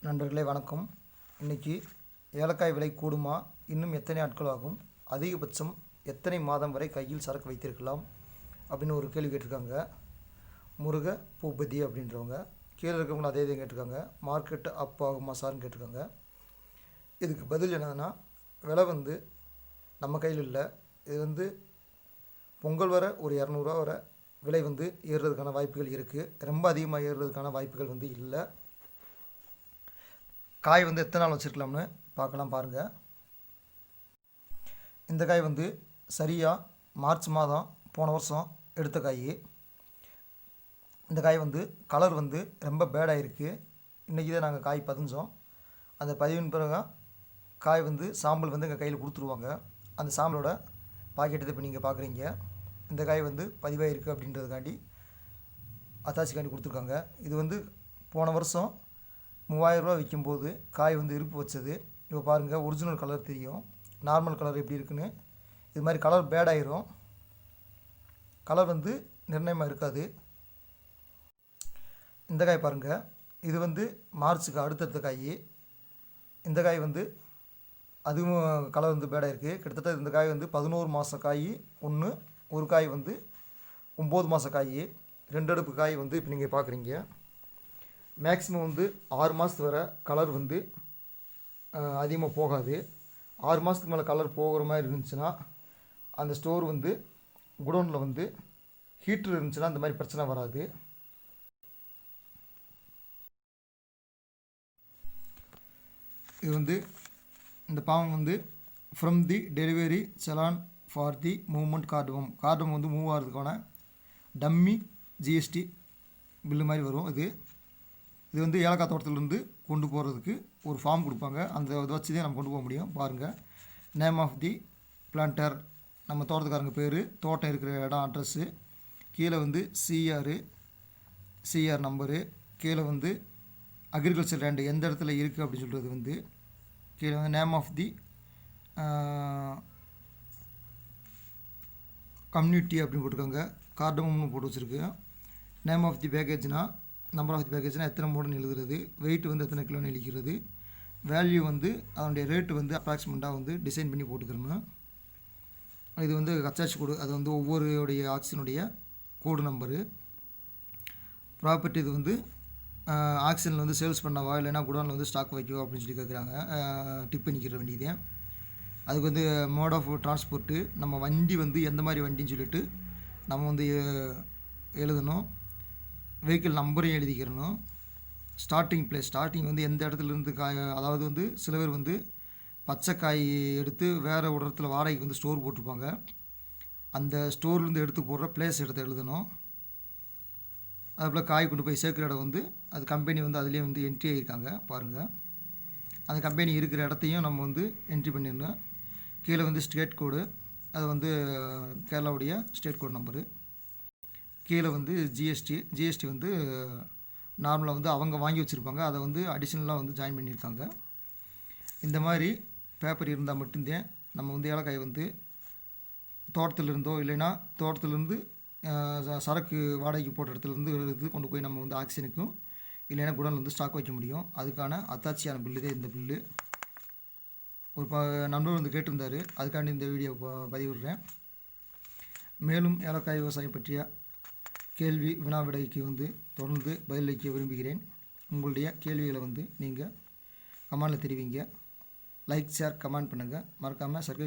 நண்பர்களே வணக்கம். இன்றைக்கி ஏலக்காய் விலை கூடுமா? இன்னும் எத்தனை நாட்கள் ஆகும்? அதிகபட்சம் எத்தனை மாதம் வரை கையில் சரக்கு வைத்திருக்கலாம் அப்படின்னு ஒரு கேள்வி கேட்டிருக்காங்க. முருக பூபதி அப்படின்றவங்க. கீழே இருக்கவங்களும் அதே இதை கேட்டிருக்காங்க. மார்க்கெட்டு அப் ஆகுமா சார்னு கேட்டிருக்காங்க. இதுக்கு பதில் என்னன்னா, விலை நம்ம கையில் இல்லை. இது பொங்கல் வர ஒரு 200 வர விலை ஏறுறதுக்கான வாய்ப்புகள் இருக்குது. ரொம்ப அதிகமாக ஏறுறதுக்கான வாய்ப்புகள் இல்லை. காய் எத்தனை நாள் வச்சுருக்கலாம்னு பார்க்கலாம் பாருங்கள். இந்த காய் சரியாக மார்ச் மாதம் போன வருஷம் எடுத்த காய். இந்த காய் கலர் ரொம்ப பேடாக இருக்குது. இன்றைக்கி தான் நாங்கள் காய் பதிஞ்சோம். அந்த பதிவின் பிறகு காய் சாம்பல் எங்கள் கையில் கொடுத்துருவாங்க. அந்த சாம்பலோட பாக்கெட்டு இப்போ நீங்கள் பார்க்குறீங்க. இந்த காய் பதிவாக இருக்குது அப்படின்றதுக்காண்டி அத்தாச்சிக்காண்டி கொடுத்துருக்காங்க. இது போன வருஷம் 3000 ரூபா விற்கும்போது காய் இருப்பு வச்சது. இப்போ பாருங்கள், ஒரிஜினல் கலர் தெரியும். நார்மல் கலர் எப்படி இருக்குன்னு. இது மாதிரி கலர் பேடாயிரும். கலர் நிர்ணயமாக இருக்காது. இந்த காய் பாருங்கள், இது மார்ச்சுக்கு அடுத்தடுத்த காய். இந்த காய் அதுவும் கலர் பேடாக இருக்குது. கிட்டத்தட்ட இந்த காய் 11 மாத காய் ஒன்று, ஒரு காய் 9 மாத காய், 2 அடுப்பு காய் இப்போ நீங்கள் பார்க்குறீங்க. மேக்ஸிமம் 6 மாதத்து வரை கலர் அதிகமாக போகாது. 6 மாதத்துக்கு மேலே கலர் போகிற மாதிரி இருந்துச்சுன்னா அந்த ஸ்டோர் குடோனில் ஹீட்ரு இருந்துச்சுன்னா அந்த மாதிரி பிரச்சனை வராது. இது இந்த பாவம் from the delivery challan for the movement கார்டம் மூவ் ஆகிறதுக்கான டம்மி ஜிஎஸ்டி பில்லு மாதிரி வரும். இது ஏலக்காய் தோட்டத்திலேருந்து கொண்டு போகிறதுக்கு ஒரு ஃபார்ம் கொடுப்பாங்க. அந்த இதை வச்சு தான் நம்ம கொண்டு போக முடியும். பாருங்கள், நேம் ஆஃப் தி பிளான்டர், நம்ம தோட்டத்துக்காரங்க பேர், தோட்டம் இருக்கிற இடம், அட்ரஸ்ஸு, கீழே சிஆர் நம்பரு, கீழே அக்ரிகல்ச்சர் லேண்டு எந்த இடத்துல இருக்குது அப்படின்னு சொல்கிறது கீழே நேம் ஆஃப் தி கம்யூனிட்டி அப்படின்னு போட்டிருக்காங்க. கார்டமும் போட்டு வச்சுருக்கு. நேம் ஆஃப் தி பேக்கேஜ்னால் நம்பர் ஆஃப் தி பேக்கேஜ்னால் எத்தனை மூடன்னு எழுதுறது, வெயிட் எத்தனை கிலோன்னு எழுதிக்கிறது, வேல்யூ அதனுடைய ரேட்டு அப்ராக்சிமேட்டாக டிசைன் பண்ணி போட்டுக்கிறணும். இது அச்சாச்சு கோடு, அது ஒவ்வொருடைய ஆக்சிஜனுடைய கோடு நம்பரு. ப்ராப்பர்ட்டி இது ஆக்சிஜனில் சேல்ஸ் பண்ணவா இல்லைனா குடோனில் ஸ்டாக் வைக்கவா அப்படின்னு சொல்லி கேட்குறாங்க. டிப் பண்ணிக்கிற வேண்டியது. அதுக்கு மோட் ஆஃப் டிரான்ஸ்போர்ட்டு, நம்ம வண்டி எந்த மாதிரி வண்டின்னு சொல்லிட்டு நம்ம எழுதணும். வெஹிக்கிள் நம்பரையும் எழுதிக்கிறணும். ஸ்டார்டிங் பிளேஸ், ஸ்டார்டிங் எந்த இடத்துலேருந்து காய், அதாவது சில பேர் பச்சை காய் எடுத்து வேறு ஒரு இடத்துல வாடகைக்கு ஸ்டோர் போட்டிருப்பாங்க. அந்த ஸ்டோர்லேருந்து எடுத்து போடுற பிளேஸ் இடத்த எழுதணும். அதுபோல் காய் கொண்டு போய் சேர்க்குற இடம் அது கம்பெனி அதுலேயே என்ட்ரி ஆகியிருக்காங்க பாருங்கள். அந்த கம்பெனி இருக்கிற இடத்தையும் நம்ம என்ட்ரி பண்ணிடணும். கீழே ஸ்டேட் கோடு, அது கேரளாவுடைய ஸ்டேட் கோட் நம்பரு. கீழே ஜிஎஸ்டி நார்மலாக அவங்க வாங்கி வச்சுருப்பாங்க. அதை அடிஷ்னலாக ஜாயின் பண்ணியிருக்காங்க. இந்த மாதிரி பேப்பர் இருந்தால் மட்டும்தான் நம்ம ஏலக்காய் தோட்டத்தில் இருந்தோ இல்லைன்னா தோட்டத்திலேருந்து சரக்கு வாடகைக்கு போட்ட இடத்துலேருந்து எடுத்து கொண்டு போய் நம்ம ஆக்சிஜனுக்கும் இல்லைன்னா குடோனில் ஸ்டாக் வைக்க முடியும். அதுக்கான அத்தாட்சியான பில்லு தான் இந்த பில்லு. ஒரு நண்பர் கேட்டிருந்தார், அதுக்காண்டி இந்த வீடியோ பதிவிடுறேன். மேலும் ஏலக்காய் விவசாயம் பற்றிய கேள்வி வினா விடைக்கு தொடர்ந்து பதிலளிக்க விரும்புகிறேன். உங்களுடைய கேள்விகளை நீங்கள் கமெண்டில் தெரிவிங்க. லைக், ஷேர், கமெண்ட் பண்ணுங்கள். மறக்காமல் சப்ஸ்கிரைப்